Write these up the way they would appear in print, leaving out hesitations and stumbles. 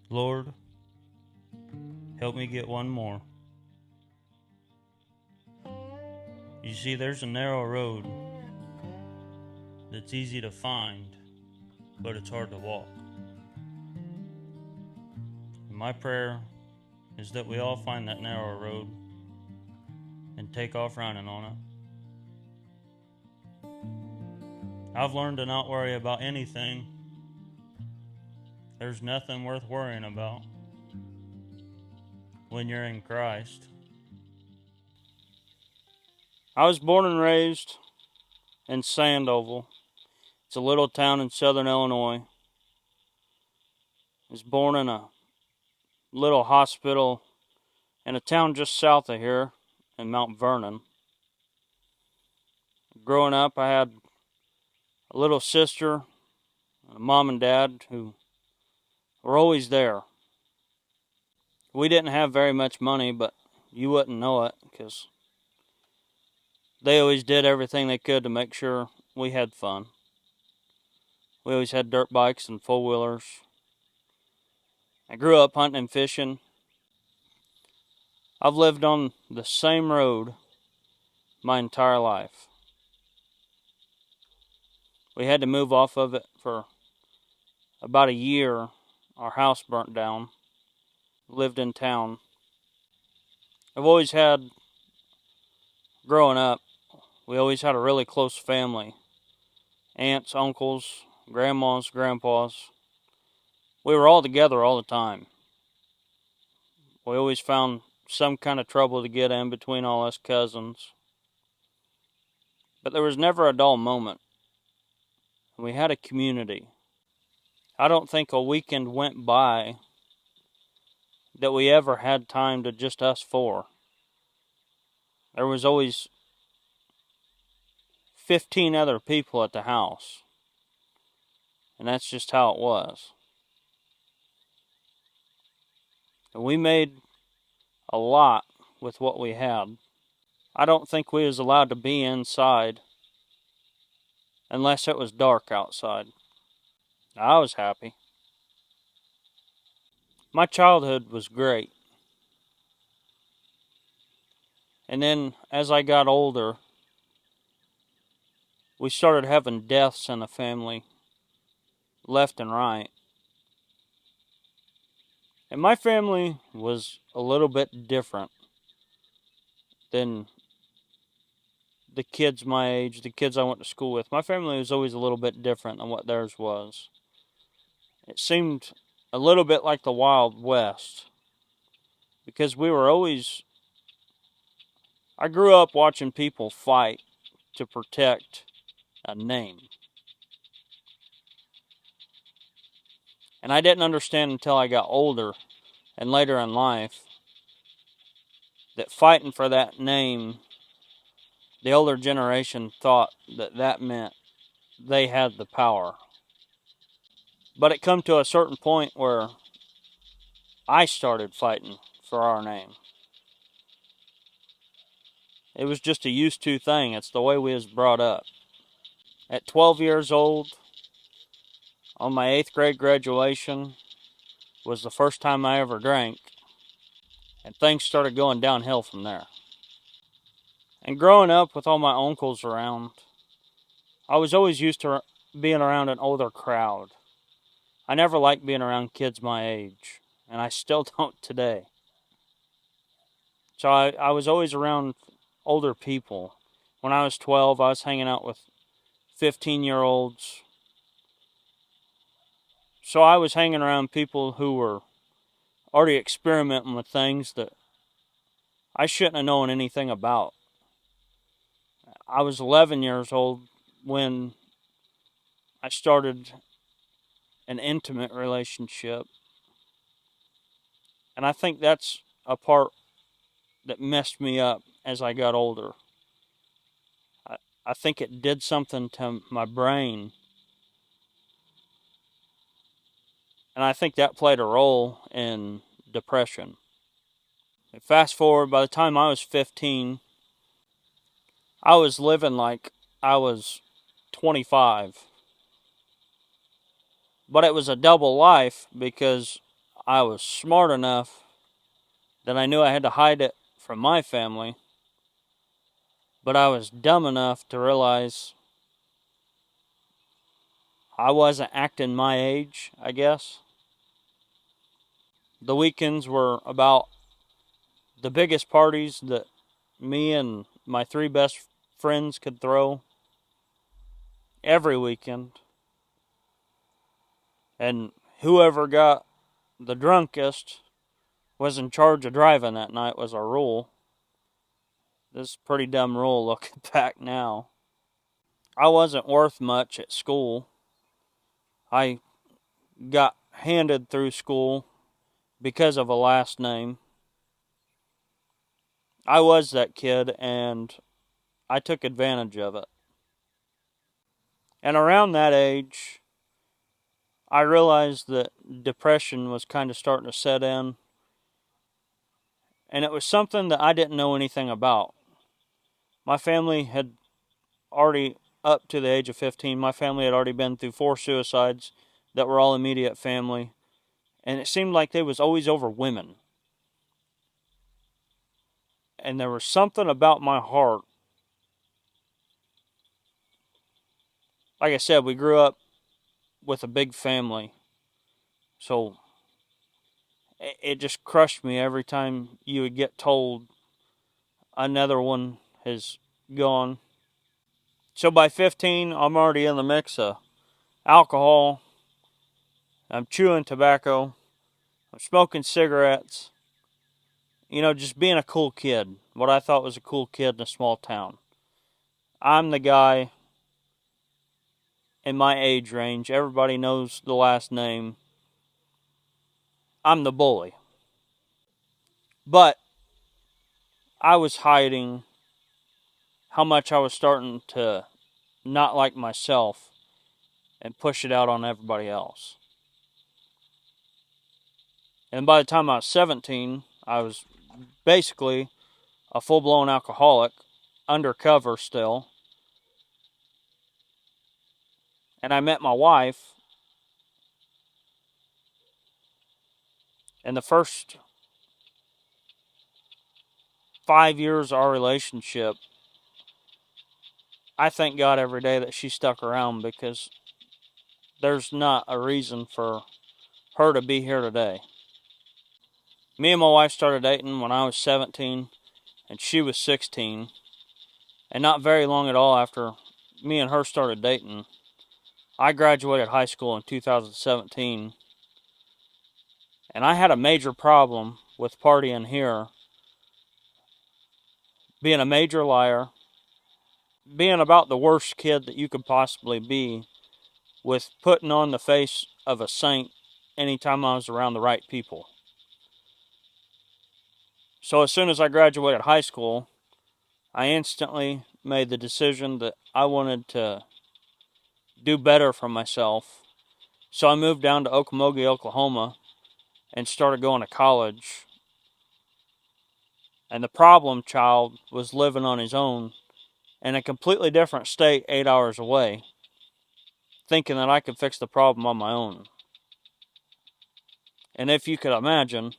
Lord, help me get one more. You see, there's a narrow road that's easy to find, but it's hard to walk. And my prayer is that we all find that narrow road and take off running on it. I've learned to not worry about anything. There's nothing worth worrying about when you're in Christ. I was born and raised in Sandoval. It's a little town in southern Illinois. I was born in a little hospital in a town just south of here in Mount Vernon. Growing up, I had a little sister and a mom and dad who were always there. We didn't have very much money, but you wouldn't know it because they always did everything they could to make sure we had fun. We always had dirt bikes and four-wheelers. I grew up hunting and fishing. I've lived on the same road my entire life. We had to move off of it for about a year. Our house burnt down. Lived in town. I've always had, growing up, we always had a really close family. Aunts, uncles, grandmas, grandpas. We were all together all the time. We always found some kind of trouble to get in between all us cousins. But there was never a dull moment. We had a community. I don't think a weekend went by that we ever had time to just us four. There was always 15 other people at the house. And that's just how it was. And we made a lot with what we had. I don't think we was allowed to be inside unless it was dark outside. I was happy. My childhood was great. And then as I got older, we started having deaths in the family, left and right. And my family was a little bit different than the kids my age, the kids I went to school with. My family was always a little bit different than what theirs was. It seemed a little bit like the Wild West. Because we were always... I grew up watching people fight to protect a name. And I didn't understand until I got older and later in life that fighting for that name, the older generation thought that that meant they had the power. But it come to a certain point where I started fighting for our name. It was just a used to thing. It's the way we was brought up. At 12 years old, on my 8th grade graduation, was the first time I ever drank. And things started going downhill from there. And growing up with all my uncles around, I was always used to being around an older crowd. I never liked being around kids my age. And I still don't today. So I was always around older people. When I was 12, I was hanging out with 15-year-olds. So I was hanging around people who were already experimenting with things that I shouldn't have known anything about. I was 11 years old when I started an intimate relationship. And I think that's a part that messed me up as I got older. I think it did something to my brain. And I think that played a role in depression. And fast forward, by the time I was 15, I was living like I was 25. But it was a double life because I was smart enough that I knew I had to hide it from my family, but I was dumb enough to realize I wasn't acting my age, I guess. The weekends were about the biggest parties that me and my 3 best friends could throw every weekend. And whoever got the drunkest was in charge of driving that night, was our rule. This is a pretty dumb rule looking back now. I wasn't worth much at school. I got handed through school because of a last name. I was that kid, and I took advantage of it. And around that age, I realized that depression was kind of starting to set in. And it was something that I didn't know anything about. My family had already, up to the age of 15, my family had already been through 4 suicides that were all immediate family. And it seemed like they was always over women. And there was something about my heart. Like I said, we grew up with a big family. So it just crushed me every time you would get told another one has gone. So by 15, I'm already in the mix of alcohol. I'm chewing tobacco. I'm smoking cigarettes. You know, just being a cool kid. What I thought was a cool kid in a small town. I'm the guy in my age range. Everybody knows the last name. I'm the bully. But I was hiding how much I was starting to not like myself and push it out on everybody else. And by the time I was 17, I was basically a full-blown alcoholic, undercover still. And I met my wife. In the first 5 years of our relationship, I thank God every day that she stuck around, because there's not a reason for her to be here today. Me and my wife started dating when I was 17 and she was 16. And not very long at all after me and her started dating, I graduated high school in 2017. And I had a major problem with partying here, being a major liar, being about the worst kid that you could possibly be, with putting on the face of a saint anytime I was around the right people. So as soon as I graduated high school, I instantly made the decision that I wanted to do better for myself. So I moved down to Okmulgee, Oklahoma, and started going to college. And the problem child was living on his own in a completely different state 8 hours away, thinking that I could fix the problem on my own. And if you could imagine,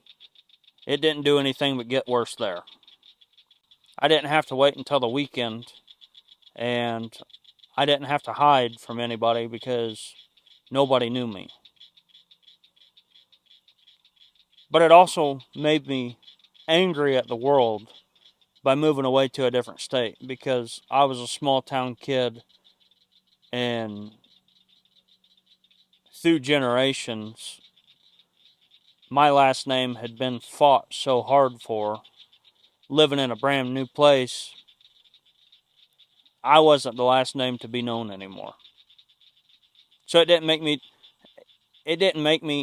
it didn't do anything but get worse there. I didn't have to wait until the weekend, and I didn't have to hide from anybody because nobody knew me. But it also made me angry at the world by moving away to a different state, because I was a small town kid, and through generations, my last name had been fought so hard for. Living in a brand new place, I wasn't the last name to be known anymore. So it didn't make me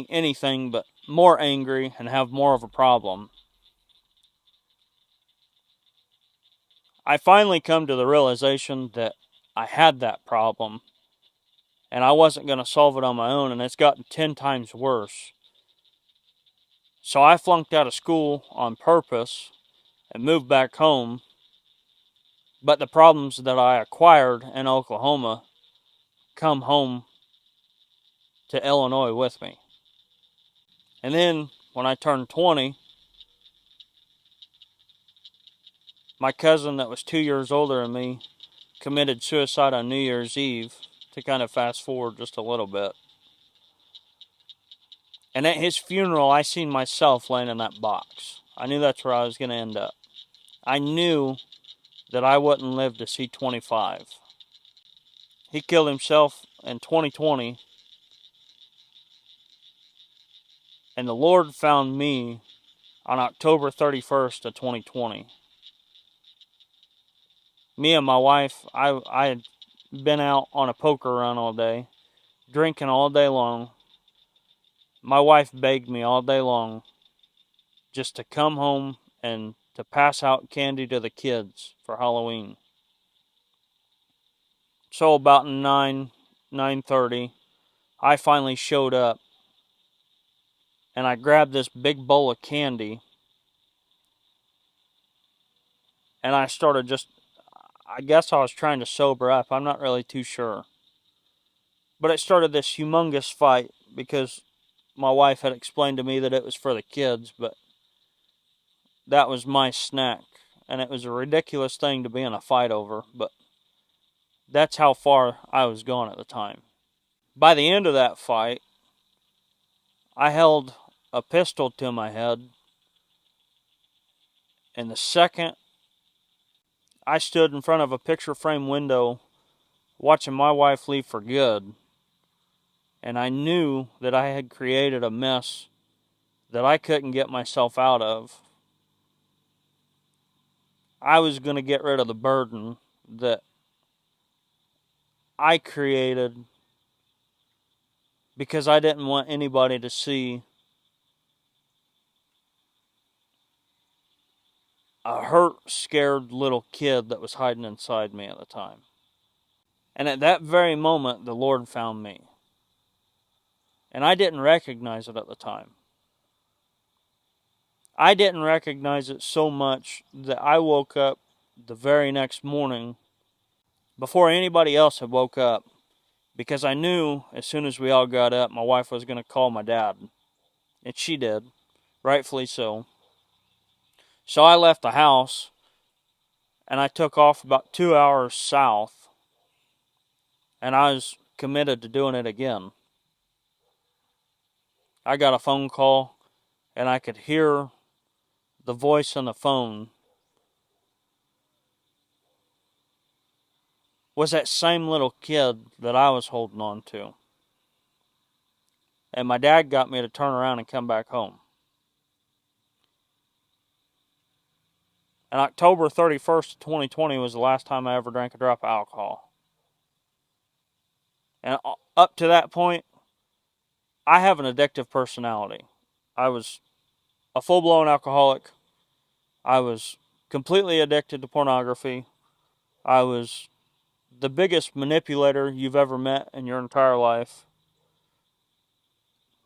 anything but more angry and have more of a problem. I finally come to the realization that I had that problem, and I wasn't going to solve it on my own, and it's gotten 10 times worse. So I flunked out of school on purpose and moved back home. But the problems that I acquired in Oklahoma come home to Illinois with me. And then when I turned 20, my cousin that was 2 years older than me committed suicide on New Year's Eve, to kind of fast forward just a little bit. And at his funeral, I seen myself laying in that box. I knew that's where I was going to end up. I knew that I wouldn't live to see 25. He killed himself in 2020, and the Lord found me on October 31st of 2020. Me and my wife, I had been out on a poker run all day, drinking all day long. My wife begged me all day long just to come home and to pass out candy to the kids for Halloween. So about 9:30, I finally showed up, and I grabbed this big bowl of candy, and I started I guess I was trying to sober up. I'm not really too sure. But it started this humongous fight because my wife had explained to me that it was for the kids, but that was my snack. And it was a ridiculous thing to be in a fight over, but that's how far I was going at the time. By the end of that fight, I held a pistol to my head, and the second I stood in front of a picture frame window watching my wife leave for good, and I knew that I had created a mess that I couldn't get myself out of. I was going to get rid of the burden that I created because I didn't want anybody to see a hurt, scared little kid that was hiding inside me at the time. And at that very moment, the Lord found me. And I didn't recognize it at the time. I didn't recognize it so much that I woke up the very next morning before anybody else had woke up, because I knew as soon as we all got up, my wife was going to call my dad. And she did, rightfully so. So I left the house, and I took off about 2 hours south, and I was committed to doing it again. I got a phone call, and I could hear the voice on the phone was that same little kid that I was holding on to. And my dad got me to turn around and come back home. And October 31st, 2020 was the last time I ever drank a drop of alcohol. And up to that point, I have an addictive personality. I was a full-blown alcoholic. I was completely addicted to pornography. I was the biggest manipulator you've ever met in your entire life.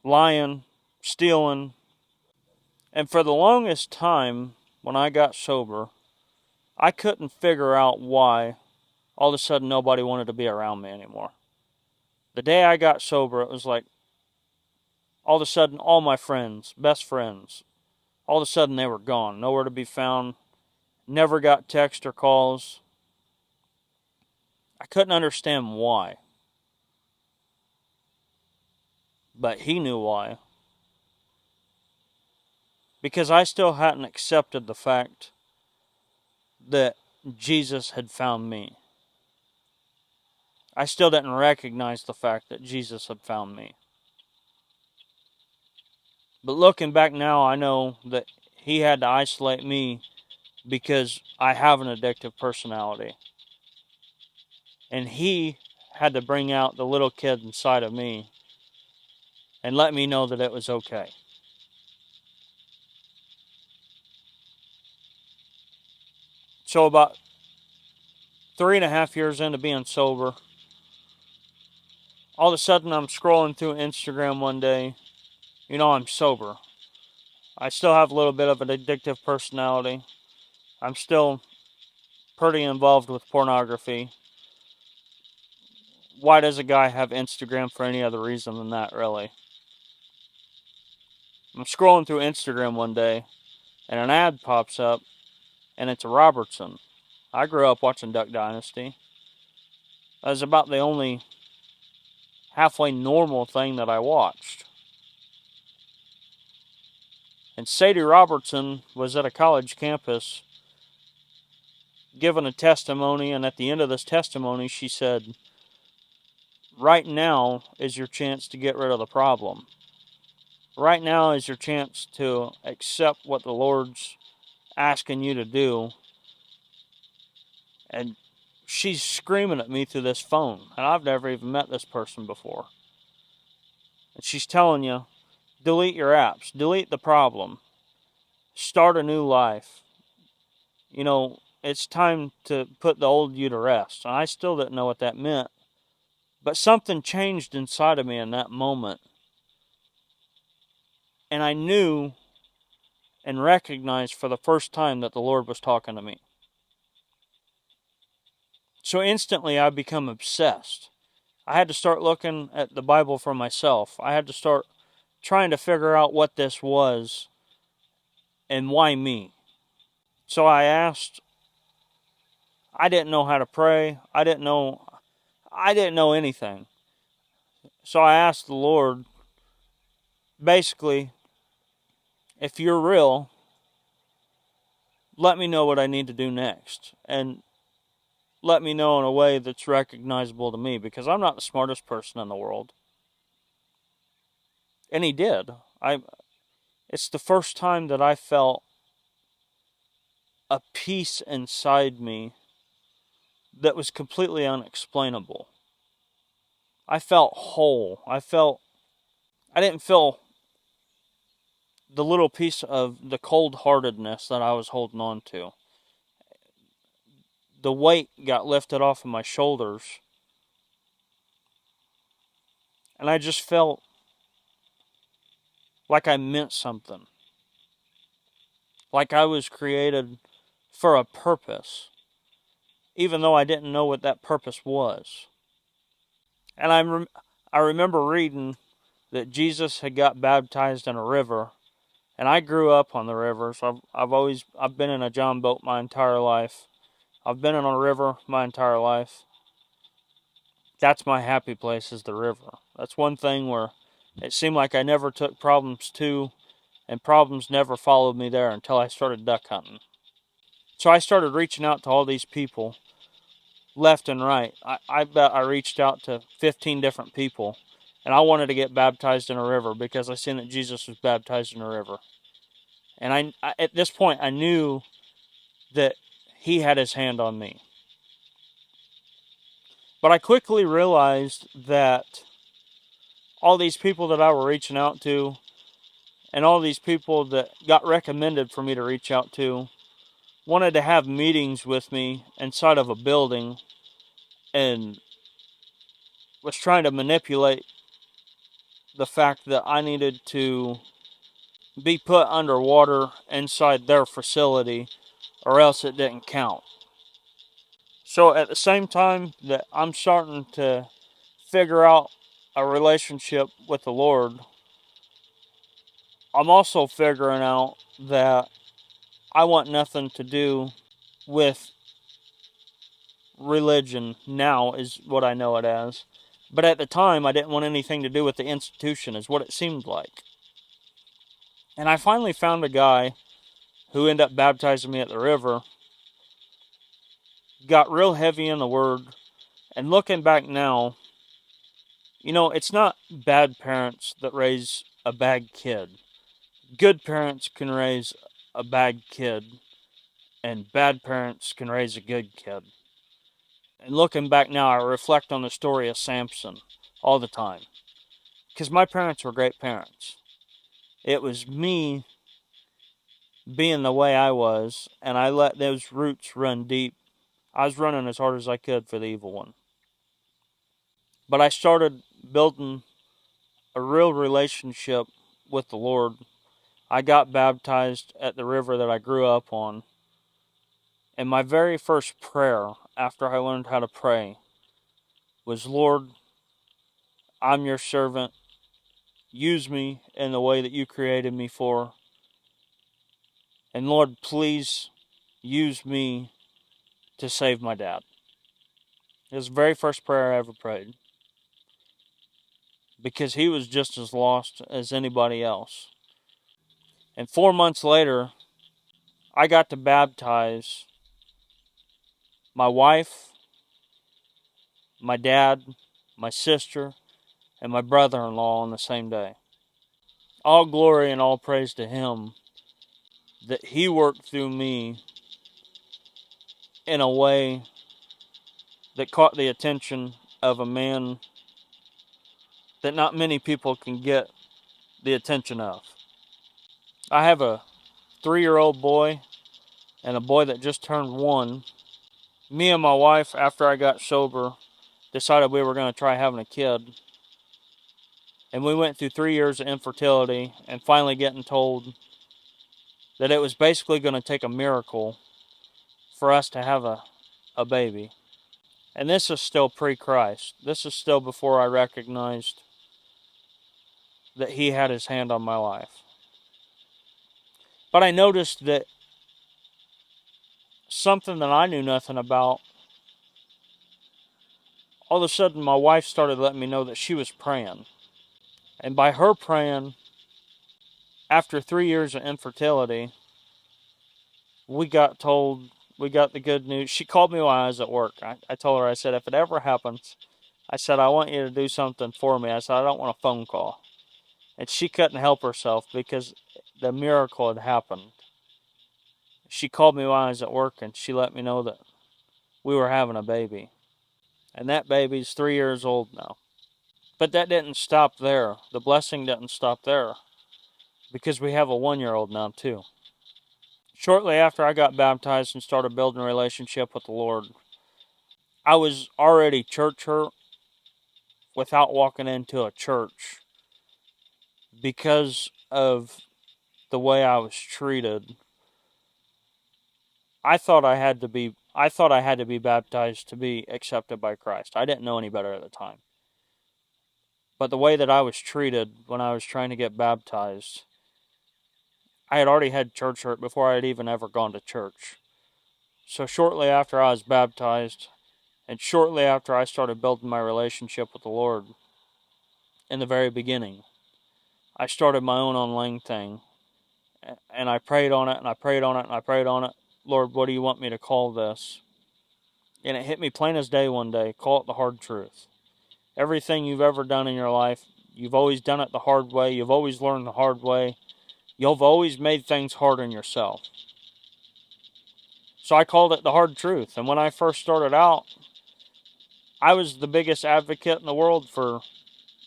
Lying, stealing. And for the longest time, when I got sober, I couldn't figure out why all of a sudden nobody wanted to be around me anymore. The day I got sober, it was like all of a sudden all my friends, best friends, all of a sudden they were gone, nowhere to be found, never got text or calls. I couldn't understand why. But he knew why. Because I still hadn't accepted the fact that Jesus had found me. I still didn't recognize the fact that Jesus had found me. But looking back now, I know that he had to isolate me because I have an addictive personality. And he had to bring out the little kid inside of me and let me know that it was okay. So about 3.5 years into being sober, all of a sudden I'm scrolling through Instagram one day. You know, I'm sober. I still have a little bit of an addictive personality. I'm still pretty involved with pornography. Why does a guy have Instagram for any other reason than that, really? I'm scrolling through Instagram one day, and an ad pops up, and it's a Robertson. I grew up watching Duck Dynasty. That was about the only halfway normal thing that I watched. And Sadie Robertson was at a college campus giving a testimony, and at the end of this testimony, she said, right now is your chance to get rid of the problem. Right now is your chance to accept what the Lord's asking you to do. And she's screaming at me through this phone, and I've never even met this person before. And she's telling you, delete your apps, delete the problem, start a new life. You know, it's time to put the old you to rest. And I still didn't know what that meant. But something changed inside of me in that moment. And I knew and recognized for the first time that the Lord was talking to me. So instantly I become obsessed. I had to start looking at the Bible for myself. I had to start trying to figure out what this was and why me. So I asked. I didn't know how to pray. I didn't know anything. So I asked the Lord, basically, if you're real, let me know what I need to do next. And let me know in a way that's recognizable to me, because I'm not the smartest person in the world. And he did. It's the first time that I felt a peace inside me that was completely unexplainable. I felt whole. I didn't feel the little piece of the cold-heartedness that I was holding on to. The weight got lifted off of my shoulders. And I just felt like I meant something. Like I was created for a purpose, even though I didn't know what that purpose was. And I remember reading that Jesus had got baptized in a river, and I grew up on the river, so I've been in a John boat my entire life. I've been in a river my entire life. That's my happy place, is the river. That's one thing where it seemed like I never took problems to, and problems never followed me there until I started duck hunting. So I started reaching out to all these people, left and right. I bet I reached out to 15 different people, and I wanted to get baptized in a river because I seen that Jesus was baptized in a river. And I at this point, I knew that he had his hand on me. But I quickly realized that all these people that I were reaching out to, and all these people that got recommended for me to reach out to, wanted to have meetings with me inside of a building and was trying to manipulate the fact that I needed to be put underwater inside their facility or else it didn't count. So at the same time that I'm starting to figure out a relationship with the Lord, I'm also figuring out that I want nothing to do with religion now, is what I know it as. But at the time, I didn't want anything to do with the institution, is what it seemed like. And I finally found a guy who ended up baptizing me at the river, got real heavy in the Word, and looking back now, you know, it's not bad parents that raise a bad kid. Good parents can raise a bad kid, and bad parents can raise a good kid. And looking back now, I reflect on the story of Samson all the time. Because my parents were great parents. It was me being the way I was, and I let those roots run deep. I was running as hard as I could for the evil one. But I started building a real relationship with the Lord. I got baptized at the river that I grew up on. And my very first prayer after I learned how to pray was, Lord, I'm your servant. use me in the way that you created me for. And Lord, please use me to save my dad. It was the very first prayer I ever prayed. Because he was just as lost as anybody else. And 4 months later, I got to baptize my wife, my dad, my sister, and my brother-in-law on the same day. All glory and all praise to him that he worked through me in a way that caught the attention of a man that not many people can get the attention of. I have a 3-year-old boy and a boy that just turned 1. Me and my wife, after I got sober, decided we were going to try having a kid. And we went through 3 years of infertility and finally getting told that it was basically going to take a miracle for us to have a baby. And this is still pre-Christ. This is still before I recognized that he had his hand on my life. But I noticed that something that I knew nothing about, all of a sudden my wife started letting me know that she was praying. And by her praying, after 3 years of infertility, we got the good news. She called me while I was at work. I told her, I said, if it ever happens, I said, I want you to do something for me. I said, I don't want a phone call. And she couldn't help herself because the miracle had happened. She called me while I was at work and she let me know that we were having a baby. And that baby's 3 years old now. But that didn't stop there. The blessing didn't stop there. Because we have a 1-year-old now too. Shortly after I got baptized and started building a relationship with the Lord, I was already church hurt without walking into a church because of the way I was treated. I thought I had to be baptized to be accepted by Christ. I didn't know any better at the time. But the way that I was treated when I was trying to get baptized, I had already had church hurt before I had even ever gone to church. So shortly after I was baptized, and shortly after I started building my relationship with the Lord, in the very beginning, I started my own online thing. And I prayed on it, and I prayed on it, and I prayed on it. Lord, what do you want me to call this? And it hit me plain as day one day. Call it the hard truth. Everything you've ever done in your life, you've always done it the hard way. You've always learned the hard way. You've always made things hard on yourself. So I called it the hard truth. And when I first started out, I was the biggest advocate in the world for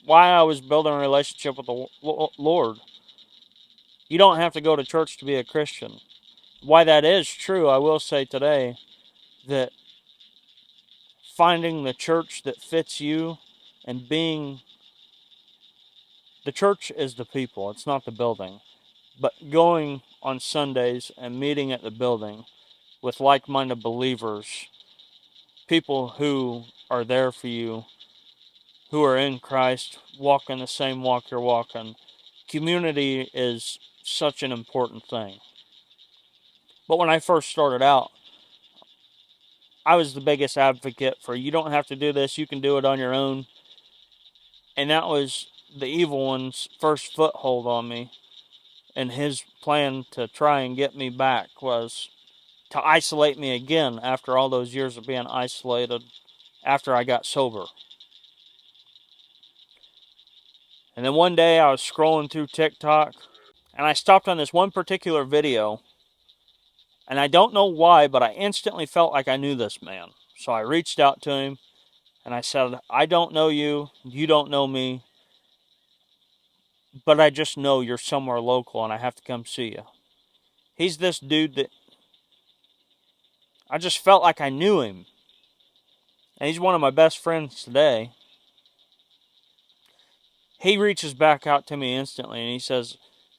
why I was building a relationship with the Lord. You don't have to go to church to be a Christian. Why that is true, I will say today, that finding the church that fits you and being... The church is the people, it's not the building. But going on Sundays and meeting at the building with like-minded believers, people who are there for you, who are in Christ, walking the same walk you're walking. Community is such an important thing. But when I first started out, I was the biggest advocate for you don't have to do this, you can do it on your own. And that was the evil one's first foothold on me. And his plan to try and get me back was to isolate me again after all those years of being isolated after I got sober. And then one day I was scrolling through TikTok and I stopped on this one particular video. And I don't know why, but I instantly felt like I knew this man. So I reached out to him and I said, I don't know you, you don't know me, but I just know you're somewhere local and I have to come see you. He's this dude that I just felt like I knew him. And he's one of my best friends today. He reaches back out to me instantly and he says,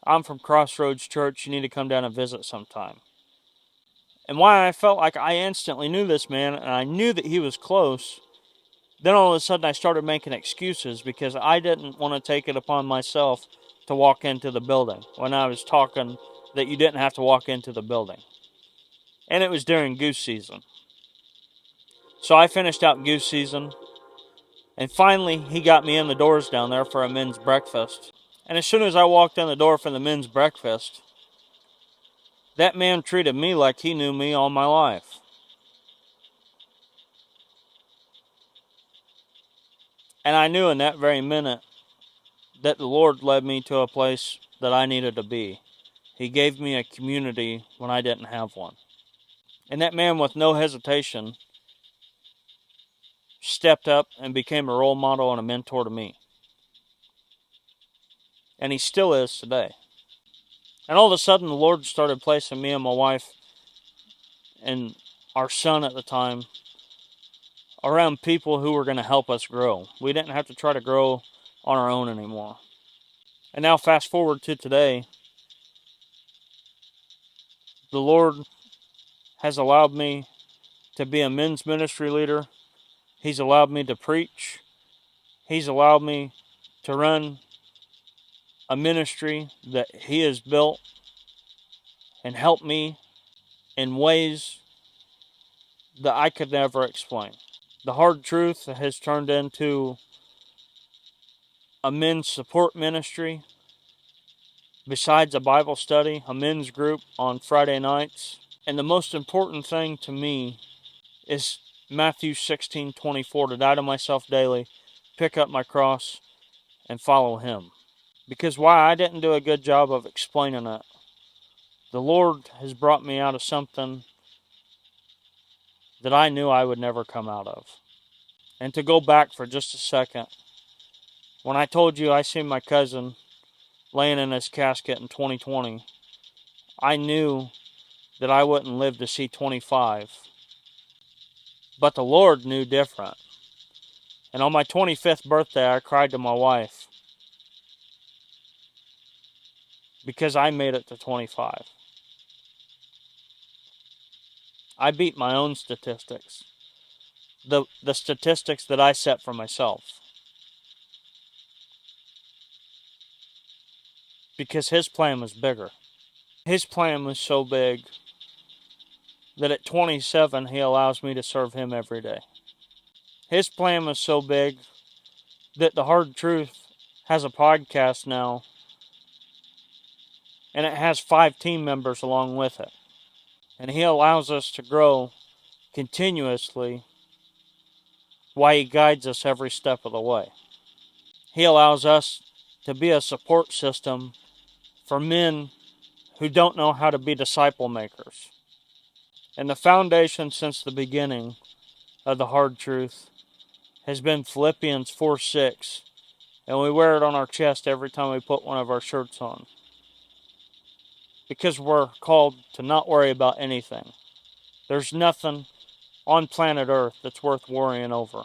I'm from Crossroads Church, you need to come down and visit sometime. And why I felt like I instantly knew this man and I knew that he was close, then all of a sudden I started making excuses because I didn't want to take it upon myself to walk into the building when I was talking that you didn't have to walk into the building. And it was during goose season. So I finished out goose season, and finally he got me in the doors down there for a men's breakfast. And as soon as I walked in the door for the men's breakfast, that man treated me like he knew me all my life. And I knew in that very minute that the Lord led me to a place that I needed to be. He gave me a community when I didn't have one. And that man, with no hesitation, stepped up and became a role model and a mentor to me. And he still is today. And all of a sudden, the Lord started placing me and my wife and our son at the time around people who were going to help us grow. We didn't have to try to grow on our own anymore. And now fast forward to today, the Lord has allowed me to be a men's ministry leader. He's allowed me to preach. He's allowed me to run a ministry that He has built and helped me in ways that I could never explain. The Hard Truth has turned into a men's support ministry. Besides a Bible study, a men's group on Friday nights. And the most important thing to me is Matthew 16:24, to die to myself daily, pick up my cross, and follow Him. Because why I didn't do a good job of explaining it, the Lord has brought me out of something that I knew I would never come out of. And to go back for just a second, when I told you I seen my cousin laying in his casket in 2020, I knew that I wouldn't live to see 25. But the Lord knew different. And on my 25th birthday, I cried to my wife because I made it to 25. I beat my own statistics. The statistics that I set for myself. Because His plan was bigger. His plan was so big that at 27, He allows me to serve Him every day. His plan was so big that the Hard Truth has a podcast now, and it has 5 team members along with it. And He allows us to grow continuously while He guides us every step of the way. He allows us to be a support system for men who don't know how to be disciple makers. And the foundation since the beginning of the Hard Truth has been Philippians 4:6, and we wear it on our chest every time we put one of our shirts on. Because we're called to not worry about anything. There's nothing on planet Earth that's worth worrying over.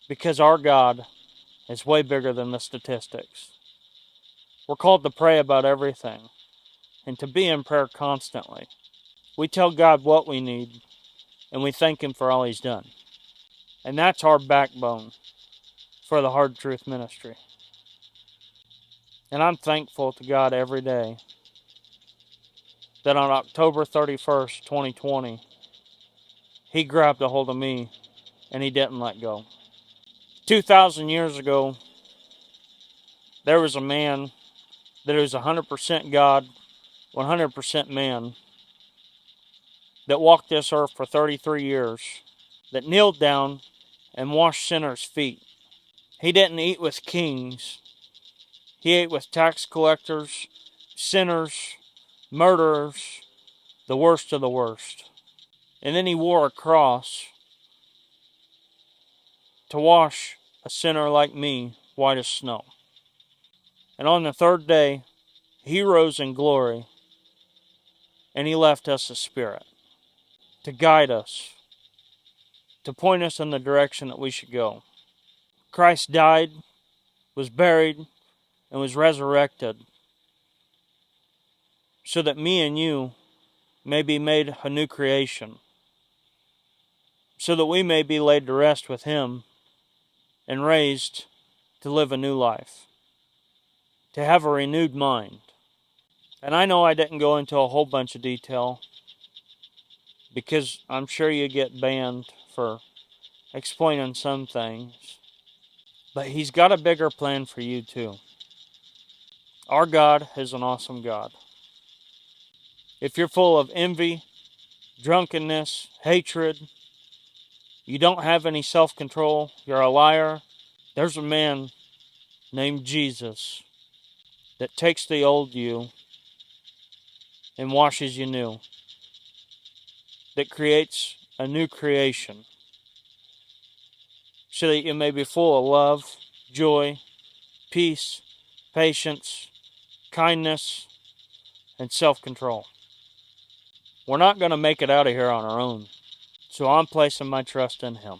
Because our God is way bigger than the statistics. We're called to pray about everything and to be in prayer constantly. We tell God what we need and we thank Him for all He's done. And that's our backbone for the Hard Truth Ministry. And I'm thankful to God every day that on October 31st, 2020, He grabbed a hold of me and He didn't let go. 2,000 years ago, there was a man that was 100% God, 100% man, that walked this earth for 33 years, that kneeled down and washed sinners' feet. He didn't eat with kings. He ate with tax collectors, sinners, murderers, the worst of the worst. And then He wore a cross to wash a sinner like me white as snow. And on the third day, He rose in glory, and He left us a Spirit to guide us, to point us in the direction that we should go. Christ died, was buried, and was resurrected so that me and you may be made a new creation, so that we may be laid to rest with Him and raised to live a new life, to have a renewed mind. And I know I didn't go into a whole bunch of detail because I'm sure you get banned for explaining some things. But He's got a bigger plan for you too. Our God is an awesome God. If you're full of envy, drunkenness, hatred, you don't have any self-control, you're a liar, there's a man named Jesus that takes the old you and washes you new, that creates a new creation so that you may be full of love, joy, peace, patience, kindness, and self-control. We're not going to make it out of here on our own, so I'm placing my trust in Him.